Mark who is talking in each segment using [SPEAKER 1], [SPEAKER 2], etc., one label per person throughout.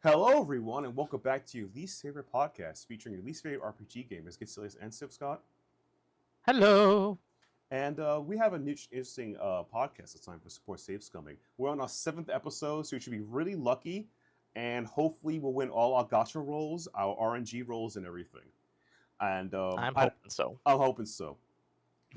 [SPEAKER 1] Hello, everyone, and welcome back to your least favorite podcast featuring your least favorite RPG gamers, Getselious and Sithscott.
[SPEAKER 2] Hello.
[SPEAKER 1] And we have a niche, interesting podcast this time for Support Save Scumming. We're on our 7th episode, so we should be really lucky, and hopefully we'll win all our gacha rolls, our RNG rolls, and everything. And
[SPEAKER 2] I'm hoping so.
[SPEAKER 1] I'm hoping so.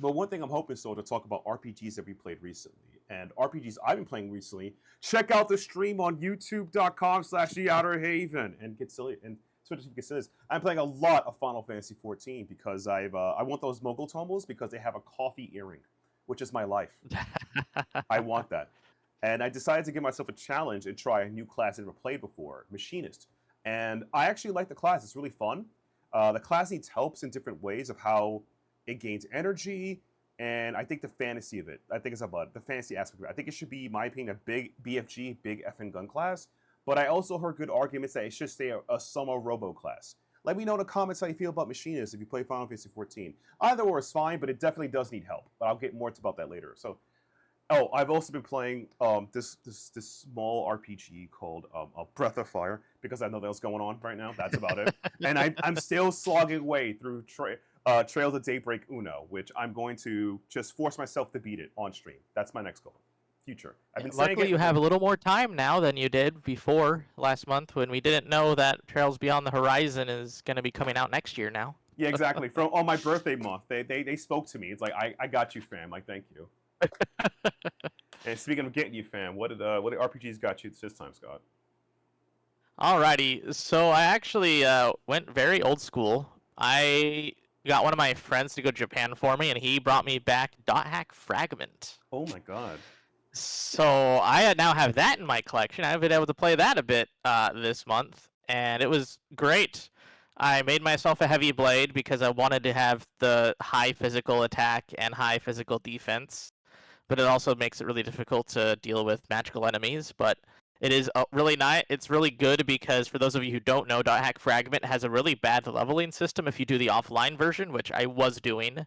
[SPEAKER 1] But one thing I'm hoping so to talk about RPGs that we played recently. And RPGs I've been playing recently, check out the stream on youtube.com/the and get silly and switch to Getselious. I'm playing a lot of Final Fantasy 14 because I want those mogul tomos because they have a coffee earring, which is my life. I want that. And I decided to give myself a challenge and try a new class I've never played before, Machinist. And I actually like the class. It's really fun. The class needs helps in different ways of how it gains energy, and I think the fantasy of it. I think it's about the fantasy aspect of it. I think it should be, in my opinion, a big BFG, big effing gun class. But I also heard good arguments that it should stay a summer robo class. Let me know in the comments how you feel about Machinist if you play Final Fantasy 14. Either or is fine, but it definitely does need help. But I'll get more about that later. So, I've also been playing this small RPG called Breath of Fire because I know that's going on right now. That's about it. And I'm still slogging away through Trails of Daybreak Uno, which I'm going to just force myself to beat it on stream. That's my next goal. Future.
[SPEAKER 2] Luckily, you have a little more time now than you did before last month when we didn't know that Trails Beyond the Horizon is going to be coming out next year now.
[SPEAKER 1] Yeah, exactly. On my birthday month, they spoke to me. It's like, I got you, fam. Like, thank you. And speaking of getting you, fam, what did RPGs got you this time, Scott?
[SPEAKER 2] Alrighty, so I actually went very old school. I got one of my friends to go to Japan for me, and he brought me back Dot Hack Fragment.
[SPEAKER 1] Oh my god.
[SPEAKER 2] So I now have that in my collection. I've been able to play that a bit this month, and it was great. I made myself a heavy blade because I wanted to have the high physical attack and high physical defense, but it also makes it really difficult to deal with magical enemies. But it is really nice. It's really good because for those of you who don't know, Dot Hack Fragment has a really bad leveling system if you do the offline version, which I was doing.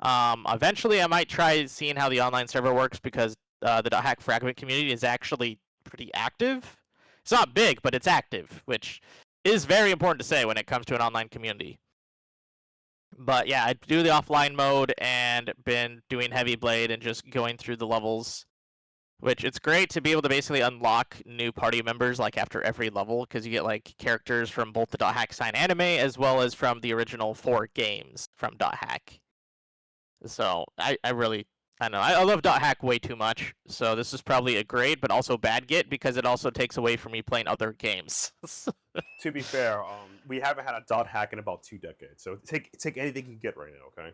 [SPEAKER 2] Eventually, I might try seeing how the online server works because the Dot Hack Fragment community is actually pretty active. It's not big, but it's active, which is very important to say when it comes to an online community. But yeah, I do the offline mode and been doing Heavy Blade and just going through the levels, which it's great to be able to basically unlock new party members like after every level because you get like characters from both the Dot Hack Sign anime as well as from the original 4 games from Dot Hack. So I don't know. I love Dot Hack way too much, so this is probably a great but also bad get because it also takes away from me playing other games.
[SPEAKER 1] To be fair, we haven't had a Dot Hack in about 2 decades, so take anything you can get right now, okay?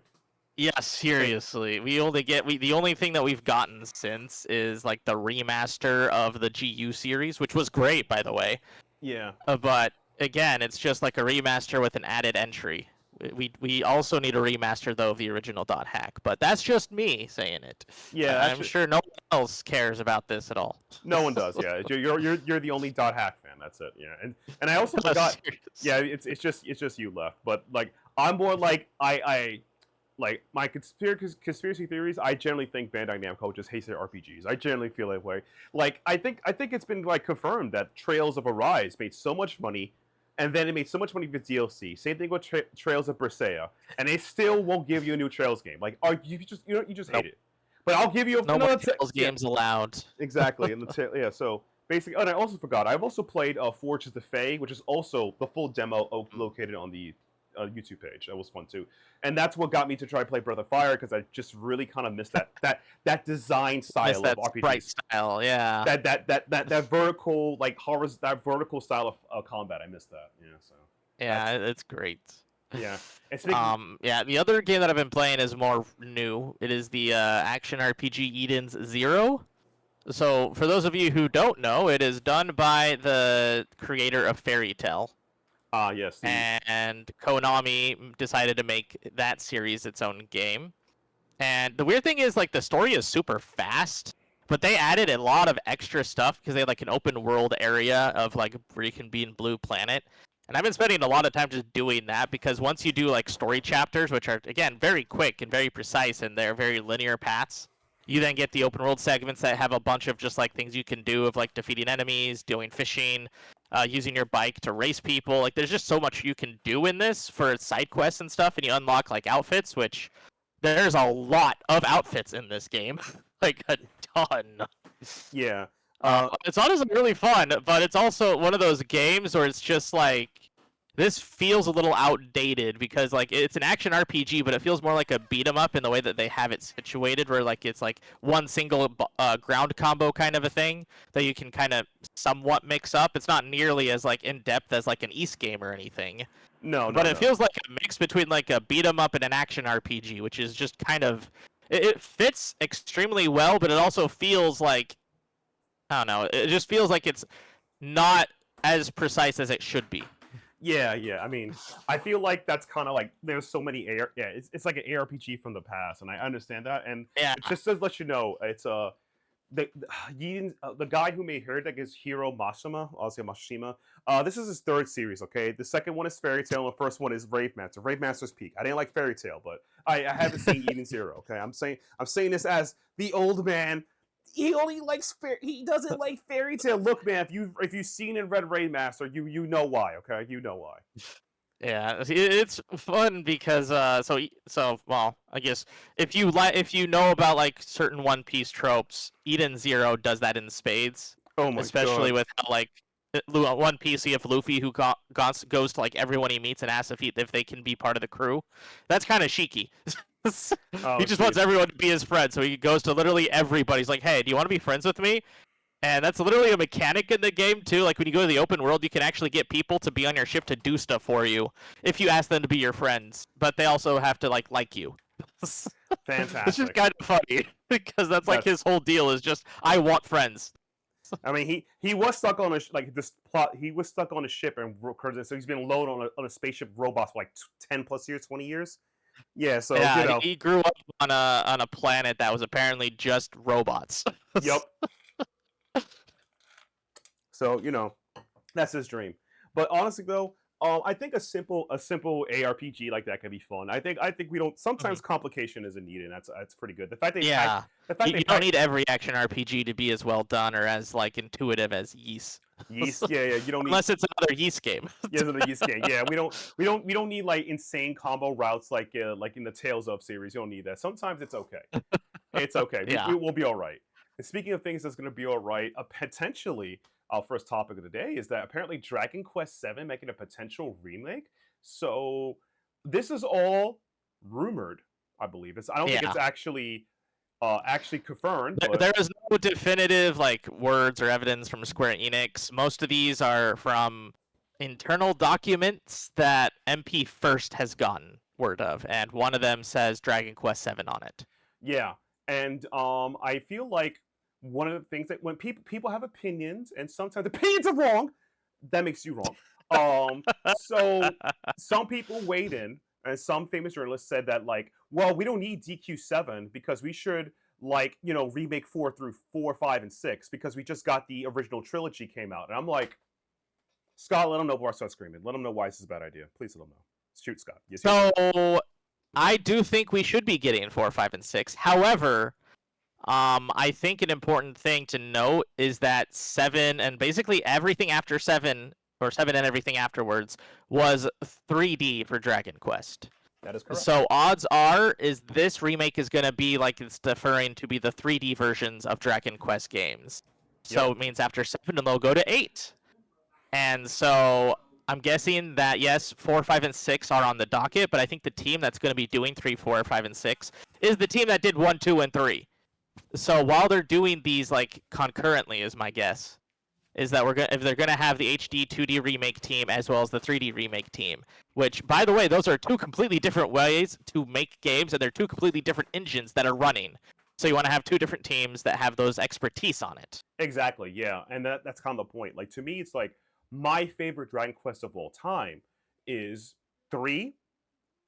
[SPEAKER 2] Yeah, seriously. The only thing that we've gotten since is like the remaster of the GU series, which was great, by the way.
[SPEAKER 1] Yeah.
[SPEAKER 2] But again, it's just like a remaster with an added entry. We also need a remaster though of the original Dot Hack, but that's just me saying it.
[SPEAKER 1] Yeah,
[SPEAKER 2] I'm sure no one else cares about this at all.
[SPEAKER 1] No one does. Yeah, you're the only Dot Hack fan. That's it. Yeah, and I also forgot. Yeah, it's just you left. But like I'm more like I like my conspiracy theories. I generally think Bandai Namco just hates their RPGs. I generally feel that way. Like I think it's been like confirmed that Trails of Arise made so much money. And then it made so much money with DLC. Same thing with Trails of Berseria, and they still won't give you a new Trails game. Like, you just hate it. But I'll give you
[SPEAKER 2] no more Trails games allowed.
[SPEAKER 1] Exactly. Yeah. So basically, and I also forgot. I've also played Forges the Fae, which is also the full demo located on the YouTube page. That was fun too, and that's what got me to try to play Breath of Fire because I just really kind of missed that design style of RPG.
[SPEAKER 2] Sprite style, yeah.
[SPEAKER 1] That vertical that vertical style of combat. I missed that. Yeah. So.
[SPEAKER 2] Yeah, it's great.
[SPEAKER 1] Yeah.
[SPEAKER 2] Yeah. The other game that I've been playing is more new. It is the action RPG Eden's Zero. So for those of you who don't know, it is done by the creator of Fairy Tail.
[SPEAKER 1] Yes.
[SPEAKER 2] And Konami decided to make that series its own game. And the weird thing is, like, the story is super fast, but they added a lot of extra stuff because they had, like, an open world area of, like, where you can be in Blue Planet. And I've been spending a lot of time just doing that because once you do, like, story chapters, which are, again, very quick and very precise, and they're very linear paths, You then get the open world segments that have a bunch of just like things you can do of like defeating enemies, doing fishing, using your bike to race people. Like there's just so much you can do in this for side quests and stuff, and you unlock like outfits, which there's a lot of outfits in this game, like a ton.
[SPEAKER 1] Yeah.
[SPEAKER 2] It's honestly really fun, but it's also one of those games where it's just like this feels a little outdated because like it's an action RPG, but it feels more like a beat 'em up in the way that they have it situated, where like it's like one single ground combo kind of a thing that you can kind of somewhat mix up. It's not nearly as like in depth as like an East game or anything,
[SPEAKER 1] No,
[SPEAKER 2] but
[SPEAKER 1] no,
[SPEAKER 2] it
[SPEAKER 1] no.
[SPEAKER 2] feels like a mix between like a beat 'em up and an action RPG, which is just kind of it fits extremely well, but it also feels like I don't know. It just feels like it's not as precise as it should be.
[SPEAKER 1] Yeah, yeah. I mean, I feel like that's kind of like there's so many yeah. It's like an ARPG from the past, and I understand that. And
[SPEAKER 2] Yeah.
[SPEAKER 1] it just to let you know, it's the guy who made Heretic is Hiro Mashima. I'll say Mashima. This is his third series. Okay, the second one is Fairy Tail, and the first one is Rave Master. Rave Master's peak. I didn't like Fairy Tail, but I haven't seen Eden Zero. Okay, I'm saying this as the old man. He only likes he doesn't like Fairy Tail. Look, man, if you've seen and read Rave Master, you know why. Okay, you know why.
[SPEAKER 2] Yeah, it's fun because so well, I guess if you know about like certain One Piece tropes, Eden Zero does that in spades.
[SPEAKER 1] Oh my
[SPEAKER 2] Especially
[SPEAKER 1] god.
[SPEAKER 2] with how like One Piece, you have Luffy who goes to like everyone he meets and asks if they can be part of the crew. That's kind of cheeky.
[SPEAKER 1] Oh
[SPEAKER 2] He just
[SPEAKER 1] jeez.
[SPEAKER 2] wants everyone to be his friend, so he goes to literally everybody. He's like, "Hey, do you want to be friends with me?" And that's literally a mechanic in the game too. Like when you go to the open world, you can actually get people to be on your ship to do stuff for you if you ask them to be your friends. But they also have to like you. It's just
[SPEAKER 1] Fantastic.
[SPEAKER 2] kind of funny because that's like
[SPEAKER 1] That's.
[SPEAKER 2] his whole deal is just I want friends.
[SPEAKER 1] I mean, he was stuck on a like this plot. He was stuck on a ship and so he's been loaded on a spaceship robots for like 10+ years, 20 years. Yeah. So you
[SPEAKER 2] Yeah,
[SPEAKER 1] know.
[SPEAKER 2] he grew up on a planet that was apparently just robots.
[SPEAKER 1] Yep. So you know, that's his dream. But honestly, though, I think a simple ARPG like that can be fun. I think we don't.
[SPEAKER 2] Mhm.
[SPEAKER 1] Sometimes complication isn't needed. That's pretty good. The fact they pack,
[SPEAKER 2] Yeah,
[SPEAKER 1] the fact they
[SPEAKER 2] you don't
[SPEAKER 1] pack
[SPEAKER 2] need every action RPG to be as well done or as like intuitive as Ys.
[SPEAKER 1] yeast. Yeah, yeah. You don't need.
[SPEAKER 2] Unless it's another Ys game.
[SPEAKER 1] Yeah, the yeast game. Yeah, we don't need like insane combo routes like in the Tales of series. You don't need that. Sometimes it's okay. It's okay.
[SPEAKER 2] Yeah.
[SPEAKER 1] We will be all right. And speaking of things that's going to be all right, potentially our first topic of the day is that apparently Dragon Quest VII making a potential remake. So this is all rumored, I believe. I don't think
[SPEAKER 2] Yeah.
[SPEAKER 1] it's actually confirmed, but
[SPEAKER 2] There is no definitive like words or evidence from Square Enix. Most of these are from internal documents that MP First has gotten word of, and one of them says Dragon Quest VII on it.
[SPEAKER 1] yeah. And I feel like one of the things that when people have opinions and sometimes opinions are wrong, that makes you wrong. So some people weighed in, and some famous journalists said that like, well, we don't need DQ7 because we should remake 4 through 4, 5, and 6 because we just got the original trilogy came out, and I'm like, Scott, let them know before I start screaming. Let them know why this is a bad idea. Please let them know. Shoot, Scott. Yes,
[SPEAKER 2] So I do think we should be getting 4, 5, and 6. However, I think an important thing to note is that 7 and basically everything after 7, or 7 and everything afterwards, was 3D for Dragon Quest.
[SPEAKER 1] that is correct.
[SPEAKER 2] So odds are is this remake is going to be like it's deferring to be the 3D versions of Dragon Quest games. So it means after 7 they'll go to 8. And so I'm guessing that yes, 4, 5, and 6 are on the docket, but I think the team that's going to be doing 3, 4, 5, and 6 is the team that did 1, 2, and 3. So while they're doing these like concurrently, is my guess, is that if they're gonna have the HD 2D remake team as well as the 3D remake team, which by the way, those are two completely different ways to make games, and they're two completely different engines that are running. So you want to have two different teams that have those expertise on it.
[SPEAKER 1] Exactly, yeah, and that's kind of the point. Like to me, it's like my favorite Dragon Quest of all time is 3,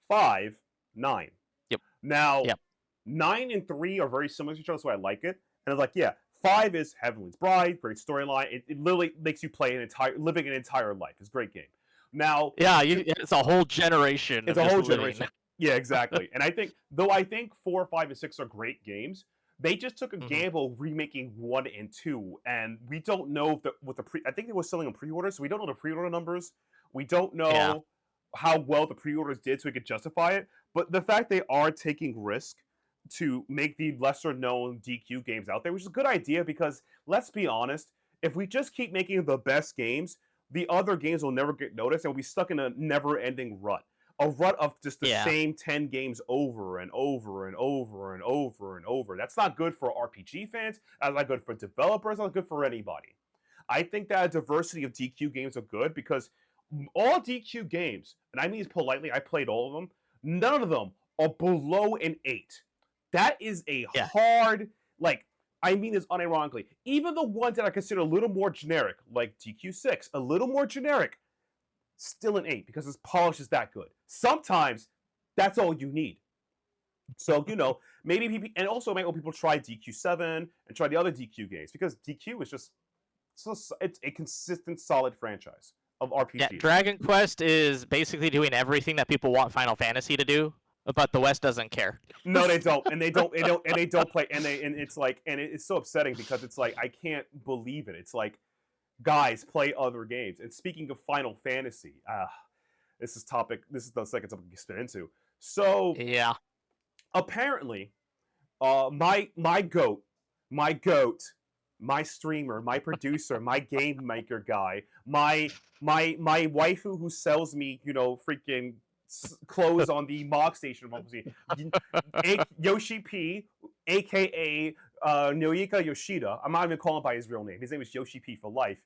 [SPEAKER 1] 5, 9.
[SPEAKER 2] Yep.
[SPEAKER 1] Now,
[SPEAKER 2] Yep.
[SPEAKER 1] 9 and 3 are very similar to each other, so I like it. And it's like, yeah, 5 is Heavenly's Bride, great storyline. It literally makes you play living an entire life. It's a great game. Now,
[SPEAKER 2] yeah, it's a whole generation.
[SPEAKER 1] It's a whole generation. Yeah, exactly. And I think 4, 5, and 6 are great games, They just took a gamble remaking 1 and 2, and we don't know what the I think they were selling on pre-order, so we don't know the pre-order numbers. We don't know how well the pre-orders did, so we could justify it. But the fact they are taking risk to make the lesser-known DQ games out there, which is a good idea because let's be honest, if we just keep making the best games, the other games will never get noticed, and we'll be stuck in a never-ending rut. A rut of just the same 10 games over and over and over and over and over. That's not good for RPG fans. That's not good for developers. That's not good for anybody. I think that a diversity of DQ games are good because all DQ games, and I mean politely, I played all of them, none of them are below an 8. That is a hard, like, I mean this unironically. Even the ones that I consider a little more generic, like DQ6, a little more generic, still an 8 because its polish is that good. Sometimes that's all you need. So, maybe people, and also make people try DQ7 and try the other DQ games because DQ is just, it's a consistent, solid franchise of RPGs.
[SPEAKER 2] Yeah, Dragon Quest is basically doing everything that people want Final Fantasy to do, but the West doesn't care.
[SPEAKER 1] No, they don't, and they don't play, and it's like, and it's so upsetting because it's like I can't believe it. It's like, guys, play other games. And speaking of Final Fantasy, this is the second topic we spin into. So apparently, my goat, my streamer, my producer, my game maker guy, my waifu who sells me, freaking clothes on the Mog Station, Yoshi P, aka Noika Yoshida. I'm not even calling him by his real name. His name is Yoshi P for life.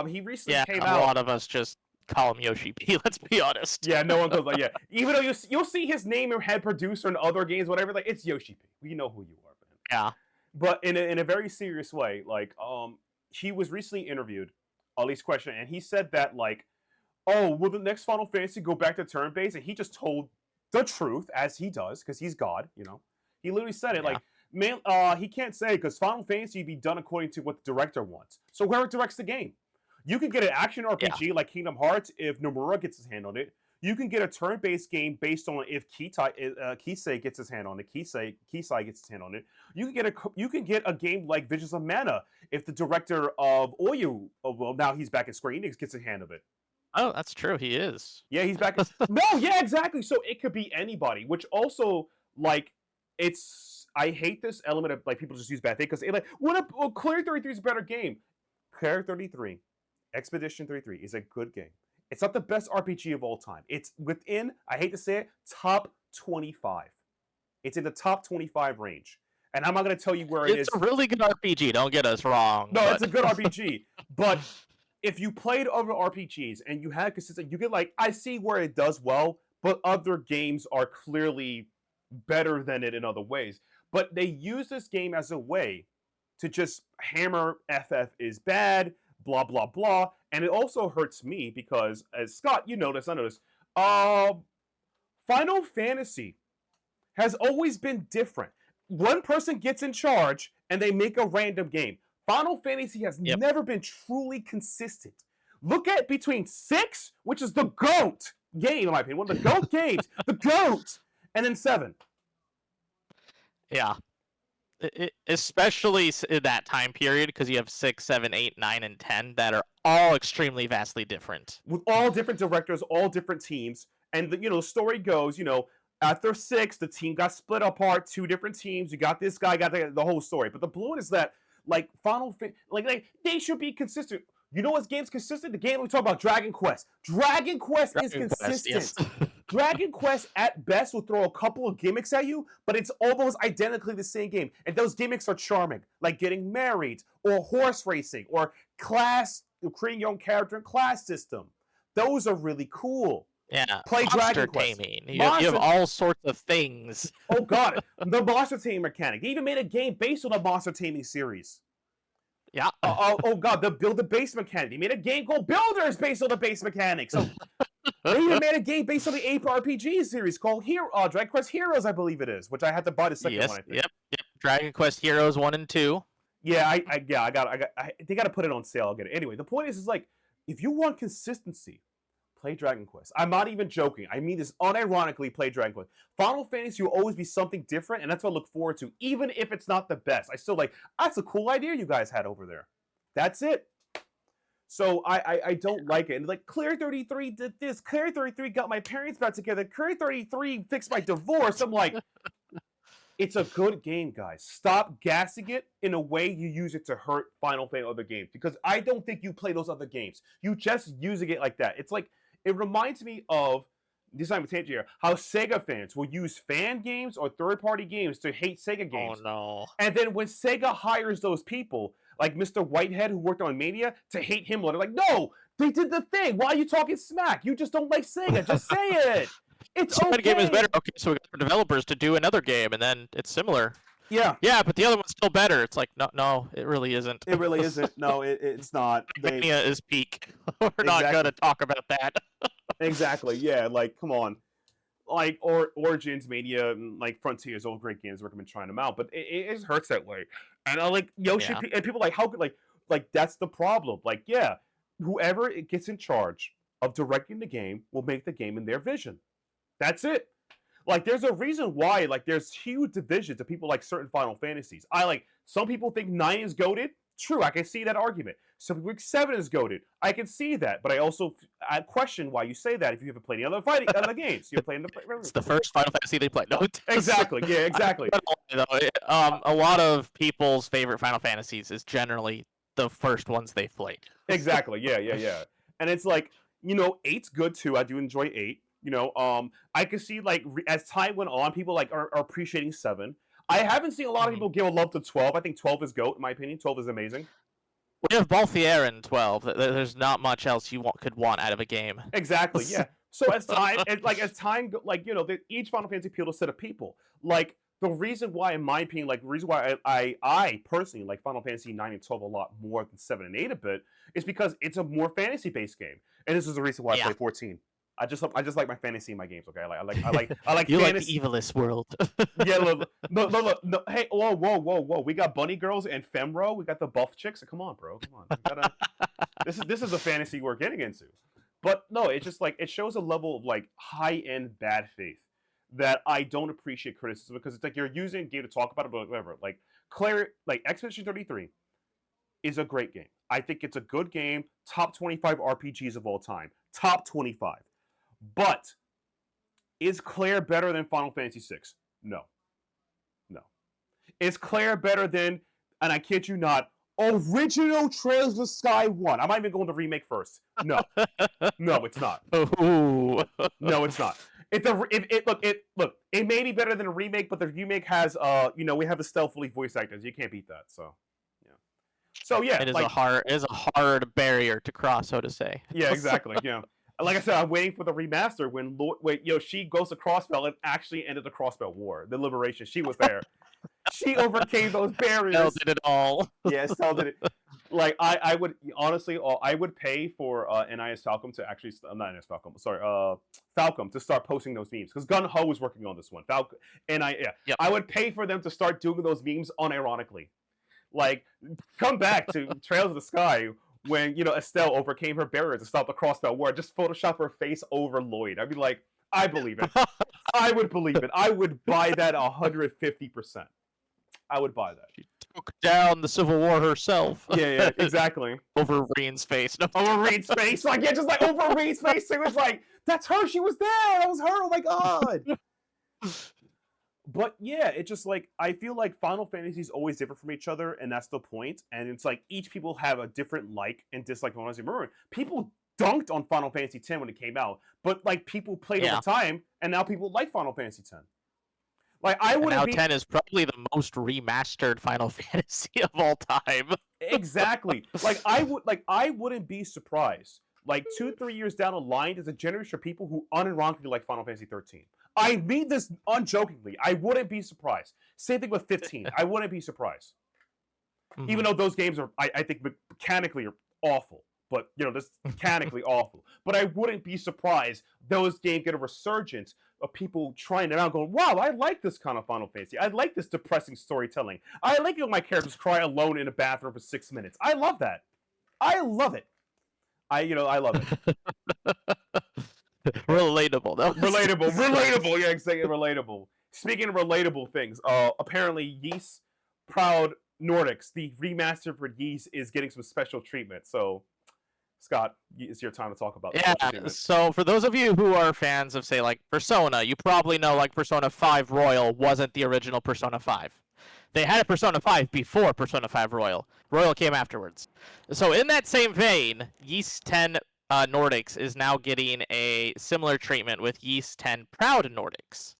[SPEAKER 1] He recently came out.
[SPEAKER 2] A lot of us just call him Yoshi P. Let's be honest.
[SPEAKER 1] Yeah, no one goes like, even though you'll see his name or head producer in other games, whatever. Like, it's Yoshi P. We know who you are, man.
[SPEAKER 2] Yeah.
[SPEAKER 1] But in a very serious way, like, he was recently interviewed, at least questioned, and he said that like, oh, will the next Final Fantasy go back to turn-based? And he just told the truth, as he does, because he's God, He literally said it, like, man, he can't say, because Final Fantasy be done according to what the director wants. So whoever directs the game. You can get an action RPG like Kingdom Hearts if Nomura gets his hand on it. You can get a turn-based game based on if Kisei gets his hand on it. Kisei gets his hand on it. You can get a game like Visions of Mana if the director of Oyu, well, now he's back at Square Enix, gets a hand of it.
[SPEAKER 2] Oh, that's true. He is.
[SPEAKER 1] Yeah, he's back. No, yeah, exactly. So it could be anybody, which also, like, I hate this element of, like, people just use bad things because, like, well, Clear 33 is a better game. Clear 33, Expedition 33 is a good game. It's not the best RPG of all time. It's within, I hate to say it, top 25. It's in the top 25 range. And I'm not going to tell you where it is.
[SPEAKER 2] It's a really good RPG, don't get us wrong.
[SPEAKER 1] No, it's a good RPG. But if you played other RPGs and you had consistent, you get like, I see where it does well, but other games are clearly better than it in other ways. But they use this game as a way to just hammer FF is bad, blah, blah, blah. And it also hurts me because, as Scott, you notice, I noticed, Final Fantasy has always been different. One person gets in charge and they make a random game. Final Fantasy has never been truly consistent. Look at between 6, which is the GOAT game, in my opinion, one of the GOAT games, the GOAT, and then 7.
[SPEAKER 2] Yeah. Especially in that time period, because you have 6, 7, 8, 9, and 10 that are all extremely vastly different.
[SPEAKER 1] With all different directors, all different teams. And, the story goes, after 6, the team got split apart, 2 different teams. You got this guy, got the whole story. But the point is that, like, they should be consistent. You know what game's consistent? The game we talk about, Dragon Quest. Dragon Quest is consistent. Yes. Dragon Quest, at best, will throw a couple of gimmicks at you, but it's almost identically the same game. And those gimmicks are charming, like getting married, or horse racing, or creating your own character and class system. Those are really cool.
[SPEAKER 2] Yeah,
[SPEAKER 1] play Dragon Quest.
[SPEAKER 2] You have all sorts of things.
[SPEAKER 1] Oh god, the monster taming mechanic. They even made a game based on the monster taming series.
[SPEAKER 2] Yeah.
[SPEAKER 1] Oh god, the build a base mechanic. They made a game called Builders based on the base mechanic. So they even made a game based on the Ape RPG series called Dragon Quest Heroes, I believe it is, which I had to buy the second one. I think.
[SPEAKER 2] Yep. Dragon Quest Heroes 1 and 2.
[SPEAKER 1] Yeah, they got to put it on sale. I'll get it. Anyway, the point is like, if you want consistency, play Dragon Quest. I'm not even joking. I mean this unironically, play Dragon Quest. Final Fantasy will always be something different, and that's what I look forward to. Even if it's not the best, I still like, that's a cool idea you guys had over there. That's it. So I don't like it. And like, Clear 33 did this. Clear 33 got my parents back together. Clear 33 fixed my divorce. I'm like, it's a good game, guys. Stop gassing it in a way you use it to hurt Final Fantasy other games. Because I don't think you play those other games. You just using it like that. It's like, it reminds me of, this time tangent here, how Sega fans will use fan games or third-party games to hate Sega games.
[SPEAKER 2] Oh no.
[SPEAKER 1] And then when Sega hires those people, like Mr. Whitehead who worked on Mania, to hate him, they're like, no, they did the thing. Why are you talking smack? You just don't like Sega. Just say it. It's okay.
[SPEAKER 2] That game is better. Okay, so we got the developers to do another game, and then it's similar.
[SPEAKER 1] Yeah.
[SPEAKER 2] Yeah, but the other one's still better. It's like, no, it really isn't.
[SPEAKER 1] It really isn't. No, it's not.
[SPEAKER 2] Mania is peak. We're not going to talk about that.
[SPEAKER 1] Exactly. Yeah, like, come on. Like, Origins, Mania, like, Frontiers, all great games. Recommend trying them out. But it just hurts that way. And I like, Yoshi, and people like, how could, like, that's the problem. Like, yeah, whoever it gets in charge of directing the game will make the game in their vision. That's it. Like, there's a reason why, like, there's huge divisions of people like certain Final Fantasies. Some people think 9 is goated. True, I can see that argument. Some people think 7 is goated. I can see that, but I question why you say that if you haven't played any other games. You're playing
[SPEAKER 2] It's the first Final Fantasy they played. No,
[SPEAKER 1] exactly. Yeah, exactly.
[SPEAKER 2] A lot of people's favorite Final Fantasies is generally the first ones they've played.
[SPEAKER 1] Exactly. Yeah. And it's like, 8's good too. I do enjoy 8. I can see, like, as time went on, people like are appreciating 7. I haven't seen a lot of people give a love to 12. I think 12 is GOAT, in my opinion. 12 is amazing.
[SPEAKER 2] We have Balthier in 12. There's not much else you could want out of a game.
[SPEAKER 1] Exactly, yeah. So each Final Fantasy appealed to a set of people. Like, the reason why, in my opinion, like, the reason why I personally like Final Fantasy 9 and 12 a lot more than 7 and 8 a bit is because it's a more fantasy-based game. And this is the reason why I play 14. I just like my fantasy in my games. Okay, I like
[SPEAKER 2] you
[SPEAKER 1] fantasy.
[SPEAKER 2] like the evilest world.
[SPEAKER 1] Yeah, look, no. Hey, whoa! We got bunny girls and femro. We got the buff chicks. Come on, bro. Come on. This is a fantasy we're getting into. But no, it's just like it shows a level of like high end bad faith that I don't appreciate criticism because it's like you're using a game to talk about it, but whatever. Like Expedition 33 is a great game. I think it's a good game. Top 25 RPGs of all time. Top 25. But is Claire better than Final Fantasy VI? No. Is Claire better than, and I kid you not, original Trails of the Sky 1? I'm not even going to remake first. No. No, it's not.
[SPEAKER 2] Ooh.
[SPEAKER 1] No, it's not. It may be better than a remake, but the remake has we have the stealthily voice actors. You can't beat that. So yeah.
[SPEAKER 2] It is a hard barrier to cross, so to say.
[SPEAKER 1] Yeah, exactly. Like I said, I'm waiting for the remaster when she goes to Crossbell and actually ended the Crossbell War, the liberation. She was there. She overcame those barriers.
[SPEAKER 2] Stell did it all.
[SPEAKER 1] Yeah, Stell did it. Like I would honestly, I would pay for NIS Falcom to actually not NIS Falcom, sorry, Falcom to start posting those memes because Gun Ho was working on this one. I would pay for them to start doing those memes unironically. Like, come back to Trails of the Sky. When, Estelle overcame her barrier to stop the Crossbell War, just Photoshop her face over Lloyd. I'd be like, I believe it. I would believe it. I would buy that 150%. I would buy that.
[SPEAKER 2] She took down the Civil War herself.
[SPEAKER 1] Yeah, exactly.
[SPEAKER 2] Over Reen's face. No.
[SPEAKER 1] Over Reen's face. Like, yeah, just like over Reen's face. It was like, that's her. She was there. That was her. Oh my God. But yeah, it's just like, I feel like Final Fantasy is always different from each other, and that's the point. And it's like, each people have a different like and dislike. Remember, people dunked on Final Fantasy X when it came out, but like people played over time, and now people like Final Fantasy X. Like, I would.
[SPEAKER 2] Now 10 is probably the most remastered Final Fantasy of all time.
[SPEAKER 1] Exactly. I wouldn't be surprised. Like 2-3 years down the line, there's a generation of people who unironically like Final Fantasy 13. I mean this unjokingly. I wouldn't be surprised. Same thing with 15. I wouldn't be surprised. Mm-hmm. Even though those games are, I think, mechanically are awful. But, just mechanically awful. But I wouldn't be surprised those games get a resurgence of people trying it out going, wow, I like this kind of Final Fantasy. I like this depressing storytelling. I like it when my characters cry alone in a bathroom for 6 minutes. I love that. I love it. I love it.
[SPEAKER 2] Relatable. That was
[SPEAKER 1] relatable. Yeah, exactly, relatable. Speaking of relatable things, apparently Ys Proud Nordics, the remaster for Ys, is getting some special treatment. So, Scott, it's your time to talk about the special
[SPEAKER 2] Yeah,
[SPEAKER 1] treatment.
[SPEAKER 2] so for those of you who are fans of, say, like Persona, you probably know like Persona 5 Royal wasn't the original Persona 5. They had a Persona 5 before Persona 5 Royal. Royal came afterwards. So in that same vein, Ys 10 Nordics is now getting a similar treatment with Ys 10 Proud Nordics.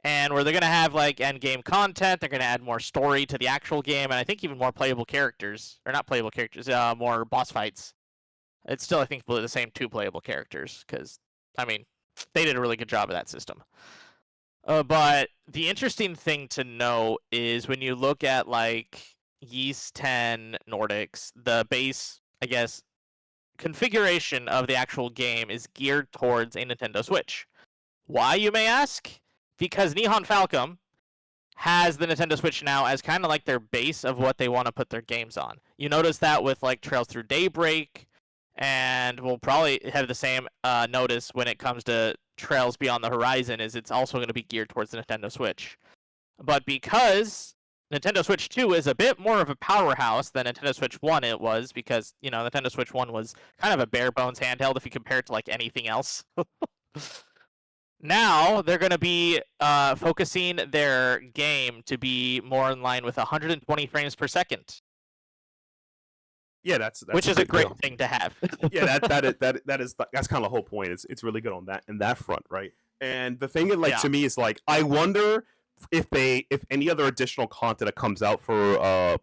[SPEAKER 2] And where they're going to have like end game content, they're going to add more story to the actual game, and I think even more playable characters. Or not playable characters, more boss fights. It's still, I think, the same 2 playable characters, because, I mean, they did a really good job of that system. But the interesting thing to know is when you look at, like, Ys 10 Nordics, the base, I guess, configuration of the actual game is geared towards a Nintendo Switch. Why, you may ask? Because Nihon Falcom has the Nintendo Switch now as kind of like their base of what they want to put their games on. You notice that with, like, Trails Through Daybreak, and we'll probably have the same notice when it comes to Trails Beyond the Horizon, is it's also going to be geared towards the Nintendo Switch. But because Nintendo Switch 2 is a bit more of a powerhouse than Nintendo Switch 1 it was, because, you know, Nintendo Switch 1 was kind of a bare bones handheld if you compare it to, like, anything else. Now, they're going to be focusing their game to be more in line with 120 frames per second.
[SPEAKER 1] Yeah, that's
[SPEAKER 2] which is a great
[SPEAKER 1] deal.
[SPEAKER 2] thing to have.
[SPEAKER 1] Yeah, that's kind of the whole point. It's really good on that front, right? And the thing that, like, to me is, like, I wonder if any other additional content that comes out for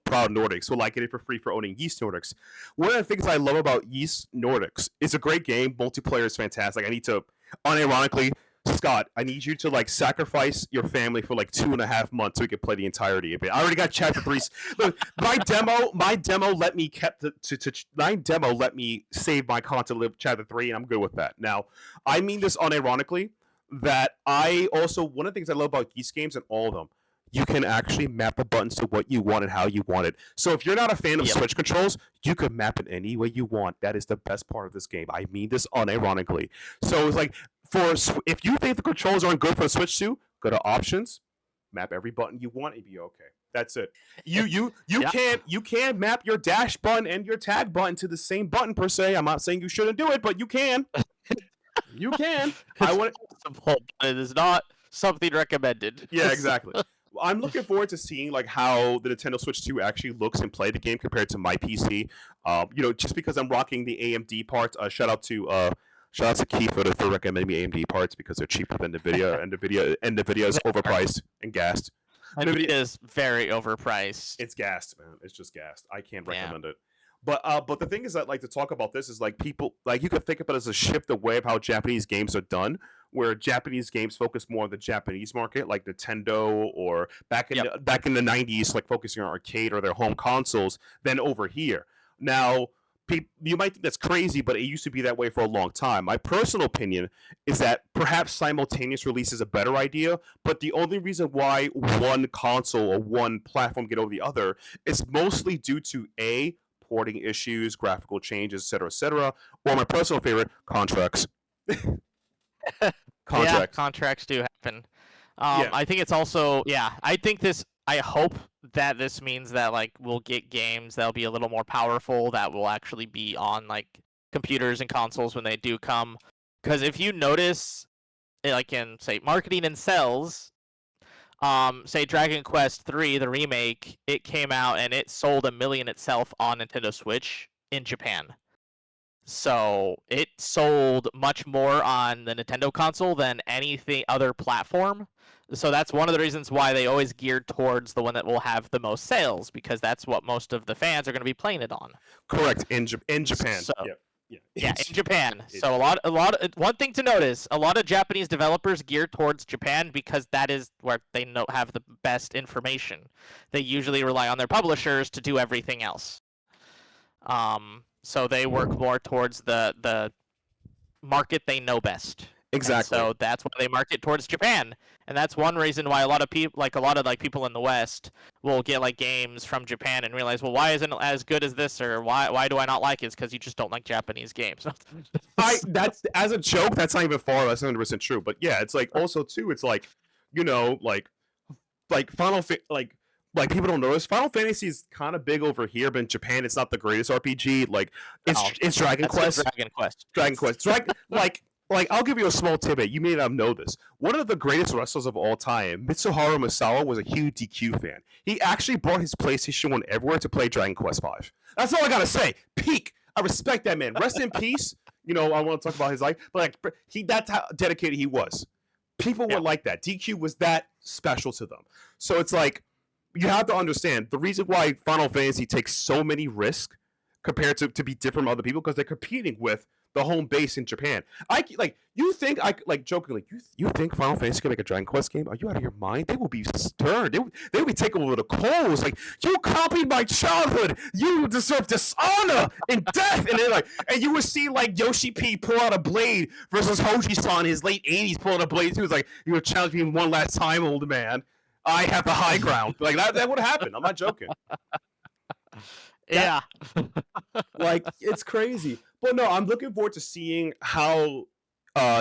[SPEAKER 1] Proud Nordics will, like, get it for free for owning Ys Nordics. One of the things I love about Ys Nordics, it's a great game. Multiplayer is fantastic. I need to, unironically, Scott, I need you to, like, sacrifice your family for like 2.5 months so we can play the entirety of it. I already got chapter 3. Look, my demo let me let me save my content to chapter 3, and I'm good with that. Now, I mean this unironically, that I also, one of the things I love about Ys games, and all of them, you can actually map the buttons to what you want and how you want it. So if you're not a fan of Switch controls, you can map it any way you want. That is the best part of this game. I mean this unironically. So it's like, if you think the controls aren't good for the Switch 2, go to options, map every button you want, and be okay. That's it. You can't map your dash button and your tag button to the same button per se. I'm not saying you shouldn't do it, but you can. You can.
[SPEAKER 2] It is not something recommended.
[SPEAKER 1] Yeah, exactly. I'm looking forward to seeing, like, how the Nintendo Switch 2 actually looks and play the game compared to my PC. Just because I'm rocking the AMD parts. Shout out to Keith for recommending me AMD parts, because they're cheaper than NVIDIA, and NVIDIA is overpriced and gassed.
[SPEAKER 2] NVIDIA is very overpriced.
[SPEAKER 1] It's gassed, man. It's just gassed. I can't recommend it. But the thing is that, like, to talk about this is, like, people, like, you could think about it as a shift away of how Japanese games are done, where Japanese games focus more on the Japanese market, like Nintendo, or back in the 90s, like, focusing on arcade or their home consoles, than over here. Now, you might think that's crazy, but it used to be that way for a long time. My personal opinion is that perhaps simultaneous release is a better idea, but the only reason why one console or one platform get over the other is mostly due to porting issues, graphical changes, etc., or my personal favorite, contracts.
[SPEAKER 2] Yeah, contracts do happen. I think it's also, I hope that this means that, like, we'll get games that'll be a little more powerful, that will actually be on, like, computers and consoles when they do come. Because if you notice, like, in, say, marketing and sales, say Dragon Quest 3, the remake, it came out and it sold 1 million itself on Nintendo Switch in Japan. So it sold much more on the Nintendo console than anything other platform. So that's one of the reasons why they always geared towards the one that will have the most sales, because that's what most of the fans are going to be playing it on.
[SPEAKER 1] Correct. In Japan.
[SPEAKER 2] So, in Japan. So one thing to notice, a lot of Japanese developers geared towards Japan because that is where they have the best information. They usually rely on their publishers to do everything else. So they work more towards the market they know best.
[SPEAKER 1] Exactly.
[SPEAKER 2] And so that's why they market towards Japan. And that's one reason why a lot of people, people in the West, will get like games from Japan and realize, well, why isn't it as good as this, or why do I not like it? It's because you just don't like Japanese games.
[SPEAKER 1] That's as a joke. That's not even far less 100% true. But yeah, it's like also too. It's like, like like people don't notice Final Fantasy is kind of big over here, but in Japan it's not the greatest RPG. Like it's Dragon Quest.
[SPEAKER 2] Dragon Quest.
[SPEAKER 1] Dragon Quest. Like I'll give you a small tidbit. You may not know this. One of the greatest wrestlers of all time, Mitsuharu Misawa, was a huge DQ fan. He actually brought his PlayStation 1 everywhere to play Dragon Quest V. That's all I gotta say. Peak. I respect that man. Rest in peace. I want to talk about his life, but like that's how dedicated he was. People were like that. DQ was that special to them. So it's like you have to understand the reason why Final Fantasy takes so many risks compared to be different from other people, because they're competing with the home base in Japan. You think jokingly, you think Final Fantasy can make a Dragon Quest game? Are you out of your mind? They will be stern. They will be taken over the coals. Like, you copied my childhood. You deserve dishonor and death. And then and you would see like Yoshi P pull out a blade versus Hoji-san in his late 80s pulling a blade. He was like, "You would challenge me one last time, old man. I have the high ground." Like that would happen. I'm not joking.
[SPEAKER 2] Yeah.
[SPEAKER 1] Like, it's crazy. But no, I'm looking forward to seeing how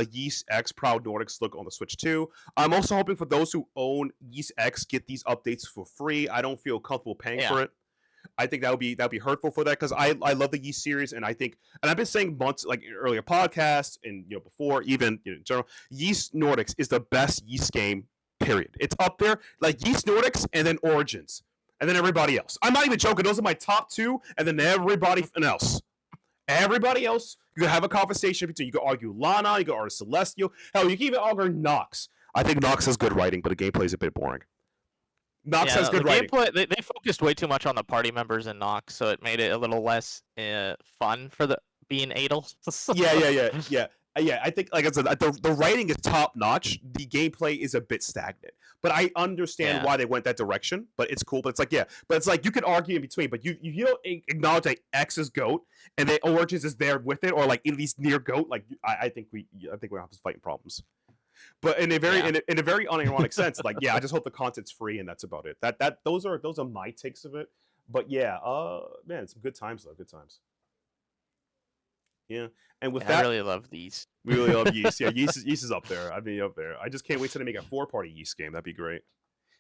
[SPEAKER 1] Yeast X Proud Nordics look on the Switch 2. I'm also hoping for those who own Yeast X get these updates for free. I don't feel comfortable paying for it. I think that would be hurtful for that, because I love the Yeast series, and I think, and I've been saying months, like in earlier podcasts and before, even in general, Yeast Nordics is the best Yeast game, period. It's up there, like Yeast Nordics and then Origins. And then everybody else. I'm not even joking. Those are my top two, and then everybody else. Everybody else, you can have a conversation between. You can argue Lana, you can argue Celestial. Hell, you can even argue Nox. I think Nox has good writing, but the gameplay is a bit boring. Nox has good writing.
[SPEAKER 2] Gameplay, they focused way too much on the party members in Nox, so it made it a little less fun for being Adel.
[SPEAKER 1] Yeah, I think, like I said, the writing is top notch. The gameplay is a bit stagnant, but I understand why they went that direction. But it's cool. But it's like, but it's like you could argue in between. But you don't acknowledge that X is GOAT and then Origins is there with it, or like at least near GOAT. Like I think we're having fighting problems. But in a very in a very unironic sense, like I just hope the content's free and that's about it. Those are my takes of it. But man, it's some good times though. Good times. Yeah, and with that,
[SPEAKER 2] I really love these.
[SPEAKER 1] We really love Yeast. Yeah, Yeast is up there. I mean, up there. I just can't wait till they make a 4-party Yeast game. That'd be great.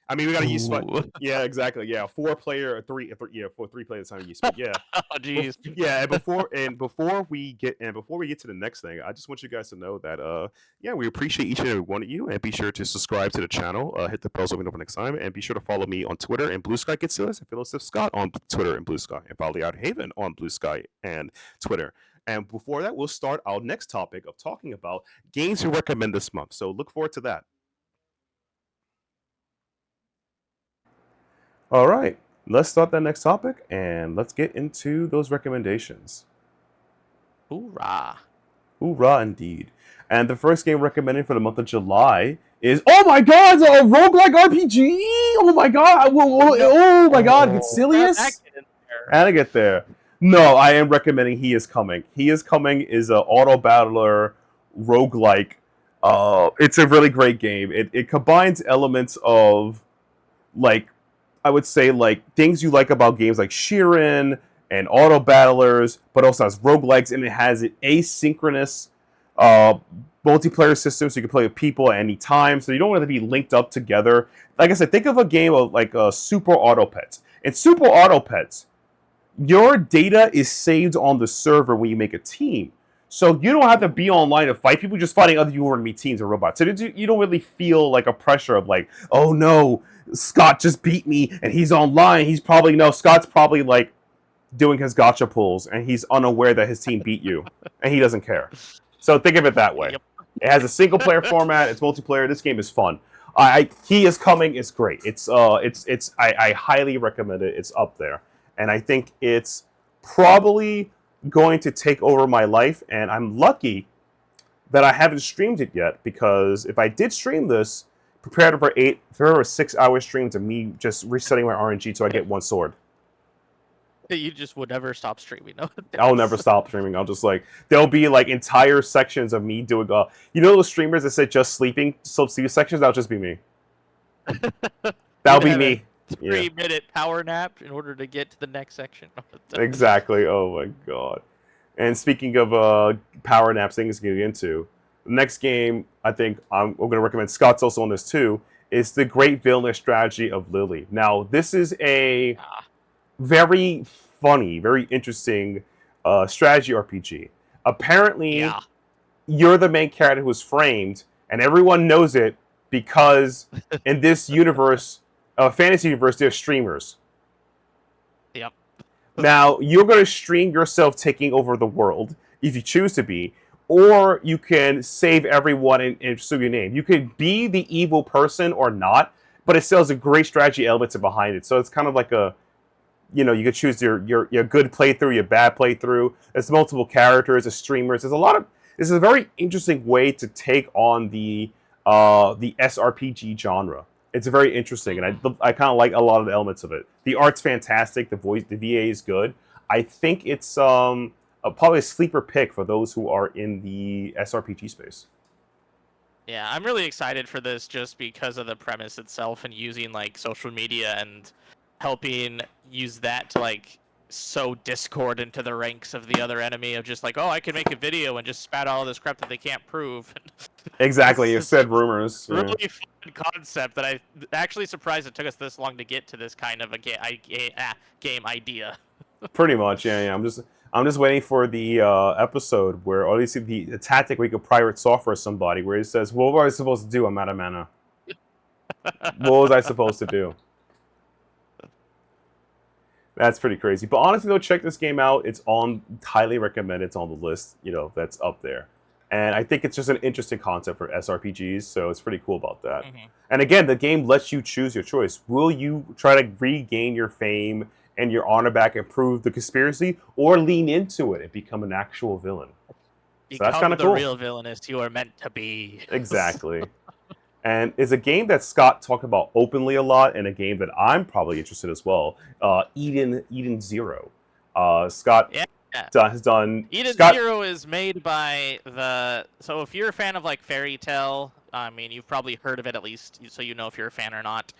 [SPEAKER 1] I mean, we got a Yeast fight. Yeah, exactly. Yeah, 4-player, 3 at a time Yeast. But yeah.
[SPEAKER 2] Oh, jeez.
[SPEAKER 1] Yeah, and before we get to the next thing, I just want you guys to know that we appreciate each and every one of you, and be sure to subscribe to the channel, hit the bell so we know for next time, and be sure to follow me on Twitter and Blue Sky Getselious, and Getselious Sithscott on Twitter and Blue Sky, and follow the Outerhaven on Blue Sky and Twitter. And before that, we'll start our next topic of talking about games we recommend this month. So look forward to that. All right, let's start that next topic and let's get into those recommendations.
[SPEAKER 2] Hoorah.
[SPEAKER 1] Hoorah indeed. And the first game recommended for the month of July is, oh my god, it's a roguelike RPG! Oh my god! Oh my god, Getselious? How to get there? No, I am recommending He Is Coming. He Is Coming is an auto-battler roguelike. It's a really great game. It combines elements of, like, I would say, like, things you like about games like Sheeran and auto-battlers, but also has roguelikes, and it has an asynchronous multiplayer system, so you can play with people at any time, so you don't want to be linked up together. Like I said, think of a game of, like, Super Auto Pets. In Super Auto Pets, your data is saved on the server when you make a team. So you don't have to be online to fight people, just fighting other people enemy teams or robots. So you don't really feel like a pressure of like, oh no, Scott just beat me and he's online. Scott's probably like doing his gotcha pulls and he's unaware that his team beat you and he doesn't care. So think of it that way. Yep. It has a single player format. It's multiplayer. This game is fun. He Is Coming is great. I highly recommend it. It's up there. And I think it's probably going to take over my life. And I'm lucky that I haven't streamed it yet, because if I did stream this, prepare for 6-hour streams of me just resetting my RNG so I get one sword.
[SPEAKER 2] You just would never stop streaming. No,
[SPEAKER 1] I'll never stop streaming. I'll just like there'll be like entire sections of me doing you know those streamers that said just sleeping sleep sections. That'll just be me. That'll
[SPEAKER 2] You'd
[SPEAKER 1] be
[SPEAKER 2] have a
[SPEAKER 1] me. Yeah,
[SPEAKER 2] 3-minute power nap in order to get to the next section.
[SPEAKER 1] exactly. Oh my god. And speaking of power naps, things to get into, the next game I think we're going to recommend. Scott's also on this too. Is the Great Villainous Strategy of Lily. Now this is a very funny, very interesting strategy RPG. Apparently,
[SPEAKER 2] Yeah.
[SPEAKER 1] you're the main character who's framed, and everyone knows it because in this universe, fantasy universe, there's streamers.
[SPEAKER 2] Yep.
[SPEAKER 1] Now, you're going to stream yourself taking over the world if you choose to be, or you can save everyone and sue your name. You could be the evil person or not, but it still has a great strategy elements behind it. So it's kind of like you could choose your good playthrough, your bad playthrough. There's multiple characters, there's streamers. This is a very interesting way to take on the SRPG genre. It's very interesting, and I kind of like a lot of the elements of it. The art's fantastic. The VA is good. I think it's probably a sleeper pick for those who are in the SRPG space.
[SPEAKER 2] Yeah, I'm really excited for this just because of the premise itself and using like social media and helping use that to like sow discord into the ranks of the other enemy of just like, oh, I can make a video and just spat all this crap that they can't prove.
[SPEAKER 1] Exactly, you said rumors.
[SPEAKER 2] Really fun concept that I actually surprised it took us this long to get to this kind of a game idea.
[SPEAKER 1] Pretty much, yeah. I'm just waiting for the episode where, or at least the tactic where you could pirate software somebody, where it says, "What was I supposed to do? I'm out of mana. What was I supposed to do?" That's pretty crazy. But honestly, though, check this game out. It's highly recommended. It's on the list, that's up there. And I think it's just an interesting concept for SRPGs, so it's pretty cool about that.
[SPEAKER 2] Mm-hmm.
[SPEAKER 1] And again, the game lets you choose your choice. Will you try to regain your fame and your honor back and prove the conspiracy, or lean into it and become an actual villain? So that's kind of cool.
[SPEAKER 2] The real villainous you are meant to be.
[SPEAKER 1] Exactly. And it's a game that Scott talked about openly a lot, and a game that I'm probably interested as well. Eden Zero. Scott has done.
[SPEAKER 2] Eden Zero is made by So if you're a fan of like Fairy Tail, I mean, you've probably heard of it at least, so you know if you're a fan or not.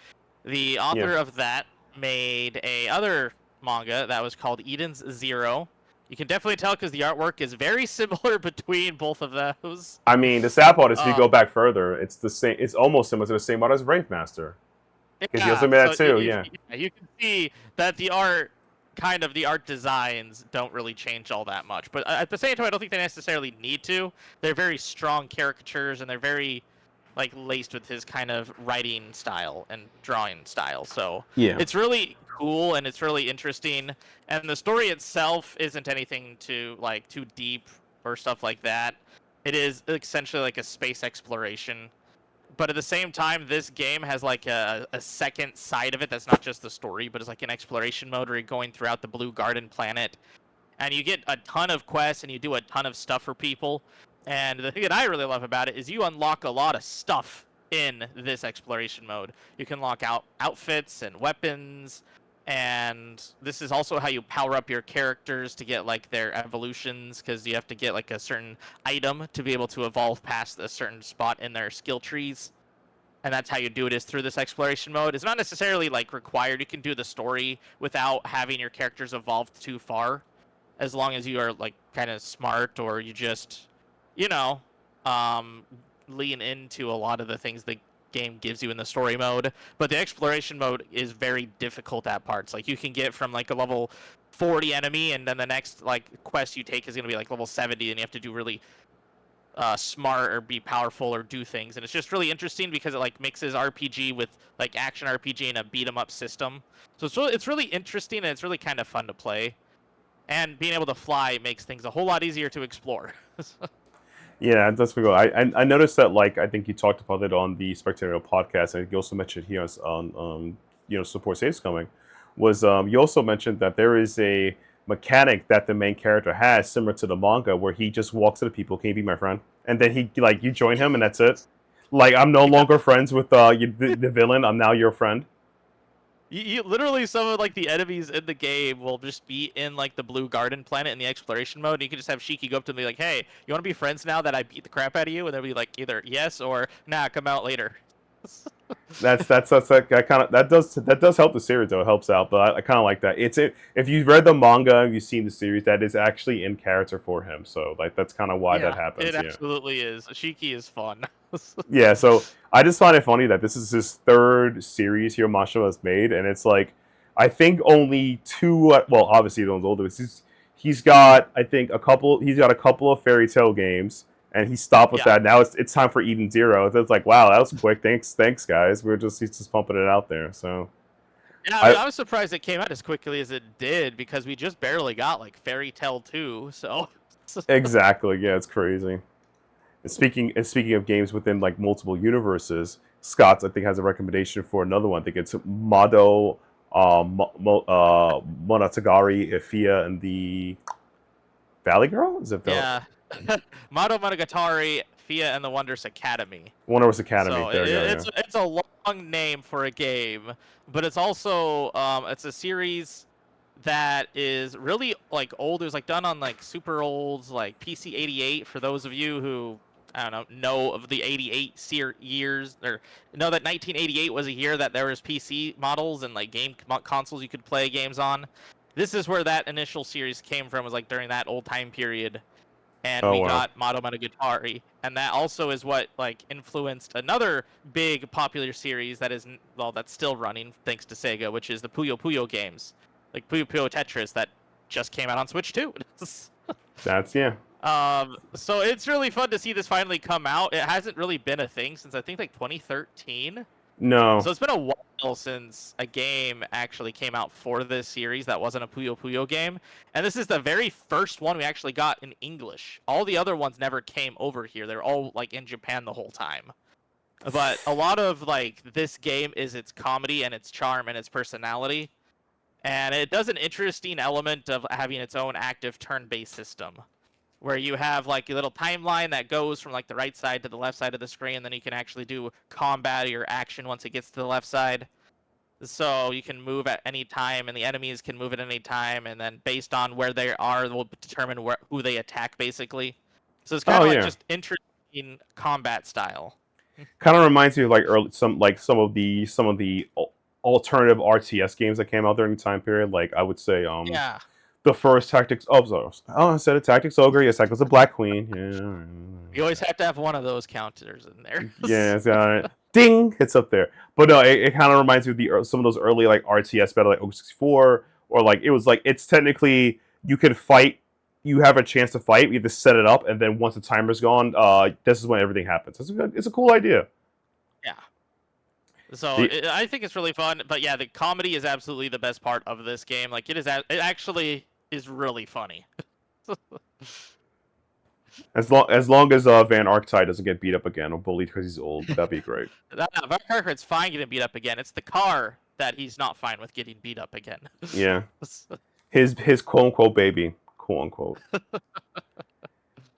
[SPEAKER 2] The author of that made a other manga that was called Eden's Zero. You can definitely tell because the artwork is very similar between both of those.
[SPEAKER 1] I mean, the sad part is if you go back further, it's the same. It's almost similar to the same art as Brave Master. Because he also made that too.
[SPEAKER 2] You can see that the art designs don't really change all that much. But at the same time, I don't think they necessarily need to. They're very strong caricatures, and they're very like laced with his kind of writing style and drawing style. So it's really cool and it's really interesting. And the story itself isn't anything too deep or stuff like that. It is essentially like a space exploration. But at the same time, this game has like a second side of it that's not just the story, but it's like an exploration mode where you're going throughout the Blue Garden planet. And you get a ton of quests and you do a ton of stuff for people. And the thing that I really love about it is you unlock a lot of stuff in this exploration mode. You can lock out outfits and weapons. And this is also how you power up your characters to get like their evolutions, because you have to get like a certain item to be able to evolve past a certain spot in their skill trees. And that's how you do it, is through this exploration mode. It's not necessarily like required. You can do the story without having your characters evolve too far, as long as you are like kind of smart, or you just, lean into a lot of the things the game gives you in the story mode. But the exploration mode is very difficult at parts. Like you can get from like a level 40 enemy, and then the next like quest you take is going to be like level 70, and you have to do really smart or be powerful or do things. And it's just really interesting because it like mixes RPG with like action RPG and a beat 'em up system. So it's really interesting, and it's really kind of fun to play. And being able to fly makes things a whole lot easier to explore.
[SPEAKER 1] Yeah, that's pretty cool. I noticed that, like, I think you talked about it on the Spectator podcast, and you also mentioned here on Support Save Scumming, was you also mentioned that there is a mechanic that the main character has similar to the manga, where he just walks to the people, "Can you be my friend?" And then you join him, and that's it. Like, I'm no longer friends with the villain. I'm now your friend.
[SPEAKER 2] You literally, some of like the enemies in the game will just be in like the blue garden planet in the exploration mode, and you can just have Shiki go up to them and be like, "Hey, you want to be friends now that I beat the crap out of you?" And they'll be like, either yes or nah, come out later.
[SPEAKER 1] That's like, that does help the series though. It helps out, but I kind of like that. If you've read the manga and you've seen the series, that is actually in character for him. So like that's kind of why that
[SPEAKER 2] Yeah, it
[SPEAKER 1] happens. Yeah.
[SPEAKER 2] absolutely is. Shiki is fun.
[SPEAKER 1] Yeah, so I just find it funny that this is his third series here Masha has made, and it's like I think only two. Well, obviously the one's older. But he's got I think a couple. He's got a couple of fairy tale games, and he stopped with
[SPEAKER 2] Yeah.
[SPEAKER 1] that. Now it's time for Eden Zero. So it's like wow, that was quick. Thanks guys. He's just pumping it out there. So
[SPEAKER 2] Yeah, I mean,
[SPEAKER 1] I
[SPEAKER 2] I was surprised it came out as quickly as it did because we just barely got like Fairy Tale 2, so
[SPEAKER 1] exactly yeah, it's crazy. And speaking of games within like multiple universes, Scott's I think has a recommendation for another one. I think it's Mado, Monotagari, Ifia, and the Valley Girl. Is it
[SPEAKER 2] yeah. Mado Monogatari, Fia and the Wondrous Academy.
[SPEAKER 1] Wondrous Academy?
[SPEAKER 2] So
[SPEAKER 1] There you go. Yeah.
[SPEAKER 2] it's a long name for a game, but it's also it's a series that is really like old. It was like done on like super old like PC 88 for those of you who I don't know of the 88 years or know that 1988 was a year that there was PC models and like game consoles you could play games on. This is where that initial series came from, was like during that old time period, and
[SPEAKER 1] Oh
[SPEAKER 2] we
[SPEAKER 1] wow.
[SPEAKER 2] got Mado Monogatari, and that also is what like influenced another big popular series that is that's still running thanks to Sega, which is the Puyo Puyo games, like Puyo Puyo Tetris that just came out on Switch too.
[SPEAKER 1] That's yeah.
[SPEAKER 2] So it's really fun to see this finally come out. It hasn't really been a thing since I think like 2013.
[SPEAKER 1] No.
[SPEAKER 2] So it's been a while since a game actually came out for this series that wasn't a Puyo Puyo game. And this is the very first one we actually got in English. All the other ones never came over here. They're all like in Japan the whole time. But a lot of like this game is its comedy and its charm and its personality. And it does an interesting element of having its own active turn-based system, where you have like a little timeline that goes from like the right side to the left side of the screen, and then you can actually do combat or action once it gets to the left side. So you can move at any time, and the enemies can move at any time, and then based on where they are, will determine who they attack, basically. So it's kind
[SPEAKER 1] Oh
[SPEAKER 2] of like
[SPEAKER 1] yeah.
[SPEAKER 2] just interesting combat style.
[SPEAKER 1] Kind of reminds me of like some of the alternative RTS games that came out during the time period. Like I would say
[SPEAKER 2] Yeah.
[SPEAKER 1] the first Tactics. Oh, I said a Tactics Ogre. Yes, that was a Black Queen. Yeah.
[SPEAKER 2] You always have to have one of those counters in there.
[SPEAKER 1] Yeah, it's got it. Ding, it's up there. But no, it kind of reminds me of some of those early like RTS battle like 64, or like it was like it's technically you can fight. You have a chance to fight. You have to set it up, and then once the timer's gone, this is when everything happens. It's a cool idea.
[SPEAKER 2] Yeah. So
[SPEAKER 1] The,
[SPEAKER 2] I think it's really fun, but yeah, the comedy is absolutely the best part of this game. Like it actually is really funny.
[SPEAKER 1] as long as Van Arctide doesn't get beat up again or bullied because he's old, that'd be great.
[SPEAKER 2] Van Cartwright's fine getting beat up again. It's the car that he's not fine with getting beat up again.
[SPEAKER 1] Yeah, his quote unquote baby, quote unquote.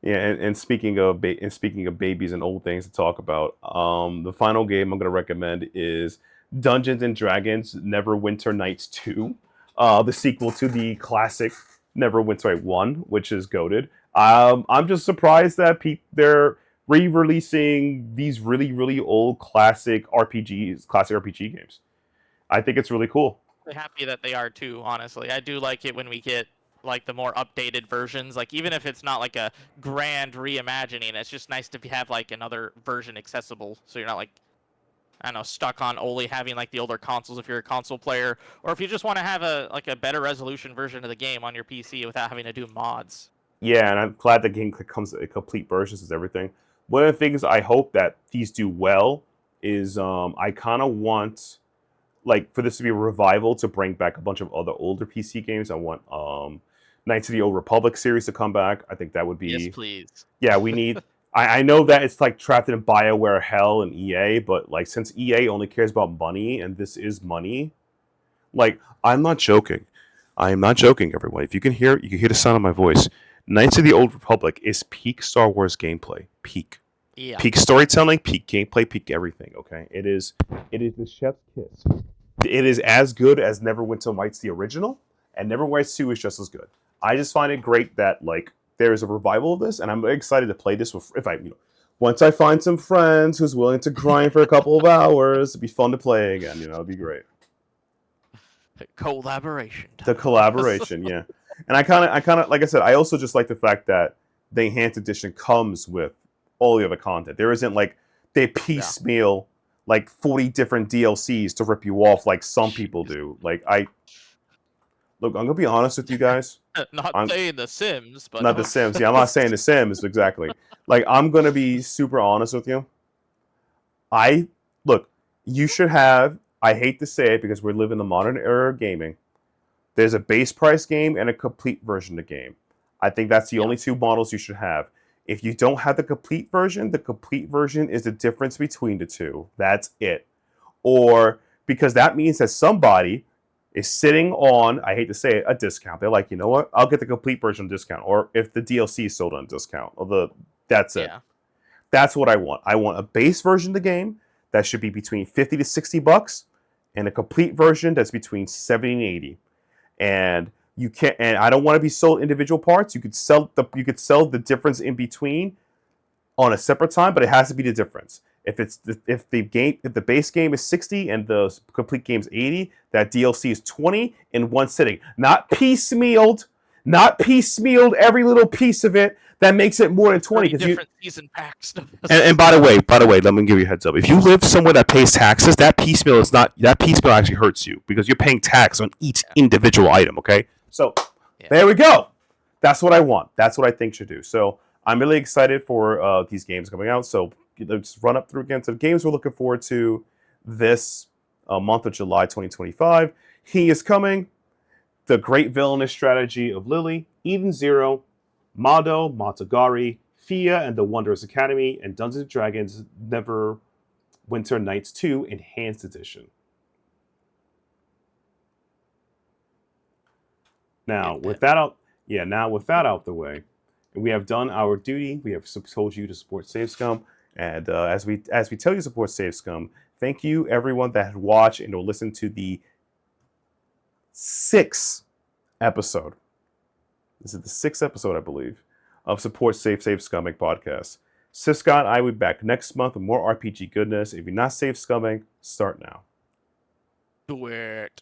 [SPEAKER 1] Yeah, and speaking of babies and old things to talk about, the final game I'm gonna recommend is Dungeons and Dragons Neverwinter Nights 2, the sequel to the classic Neverwinter Nights 1, which is goated. I'm just surprised that they're re-releasing these really old classic RPG games. I think it's really cool.
[SPEAKER 2] I'm happy that they are too, honestly. I do like it when we get like the more updated versions. Like even if it's not like a grand reimagining, it's just nice to have like another version accessible, so you're not like, I don't know, stuck on only having like the older consoles if you're a console player, or if you just want to have a better resolution version of the game on your PC without having to do mods.
[SPEAKER 1] Yeah, and I'm glad the game comes a complete versions is everything. One of the things I hope that these do well is I kind of want like for this to be a revival to bring back a bunch of other older PC games. I want Knights of the Old Republic series to come back. I think that would be
[SPEAKER 2] Yes, please.
[SPEAKER 1] yeah. We need. I know that it's like trapped in BioWare hell and EA, but like since EA only cares about money and this is money, like I'm not joking. I am not joking, everyone. If you can hear the sound of my voice. Knights of the Old Republic is peak Star Wars gameplay. Peak.
[SPEAKER 2] Yeah.
[SPEAKER 1] Peak storytelling, peak gameplay, peak everything, okay? It is the chef's kiss it is as good as Neverwinter Nights the original, and Neverwinter Nights 2 is just as good. I just find it great that like there is a revival of this, and I'm excited to play this with, if I once I find some friends who's willing to grind for a couple of hours. It'd be fun to play again. It'd be great.
[SPEAKER 2] Collaboration.
[SPEAKER 1] The collaboration, yeah. And I kind of, like I said, I also just like the fact that the enhanced edition comes with all the other content. There isn't like they piecemeal like 40 different DLCs to rip you off like some people do. Like look, I'm gonna be honest with you guys.
[SPEAKER 2] Not saying The Sims, but
[SPEAKER 1] not The Sims. Yeah, I'm not saying The Sims exactly. Like I'm gonna be super honest with you. Look, you should have. I hate to say it because we live in the modern era of gaming. There's a base price game and a complete version of the game. I think that's the only two models you should have. If you don't have the complete version is the difference between the two. That's it. Or because that means that somebody is sitting on, I hate to say it, a discount. They're like, you know what? I'll get the complete version discount. Or if the DLC is sold on discount. That's it. Yeah. That's what I want. I want a base version of the game that should be between $50 to $60 and a complete version that's between $70 and $80. And you can't, and I don't want to be sold individual parts. You could sell the difference in between on a separate time, but it has to be the difference. If the base game is 60 and the complete game is 80, that DLC is 20 in one sitting. Not piecemealed every little piece of it that makes it more than 20.
[SPEAKER 2] Different season packs.
[SPEAKER 1] And by the way, let me give you a heads up. If you live somewhere that pays taxes, that piecemeal actually hurts you because you're paying tax on each individual item. Okay, so there we go. That's what I want. That's what I think should do. So I'm really excited for these games coming out. So let's run up through again. So the games we're looking forward to this month of July 2025. He is coming. The Great Villainous Strategy of Lily, Eden Zero, Mado, Matagari, Fia and the Wondrous Academy, and Dungeons & Dragons Neverwinter Nights 2 Enhanced Edition. Now, with that out the way, we have done our duty. We have told you to support Save Scum, and as we tell you to support Save Scum, thank you everyone that had watched and will listen to the 6th episode. This is the 6th episode, I believe, of Support Save Scumming podcast. Sithscott, I will be back next month with more RPG goodness. If you're not Save Scumming, start now.
[SPEAKER 2] Do it.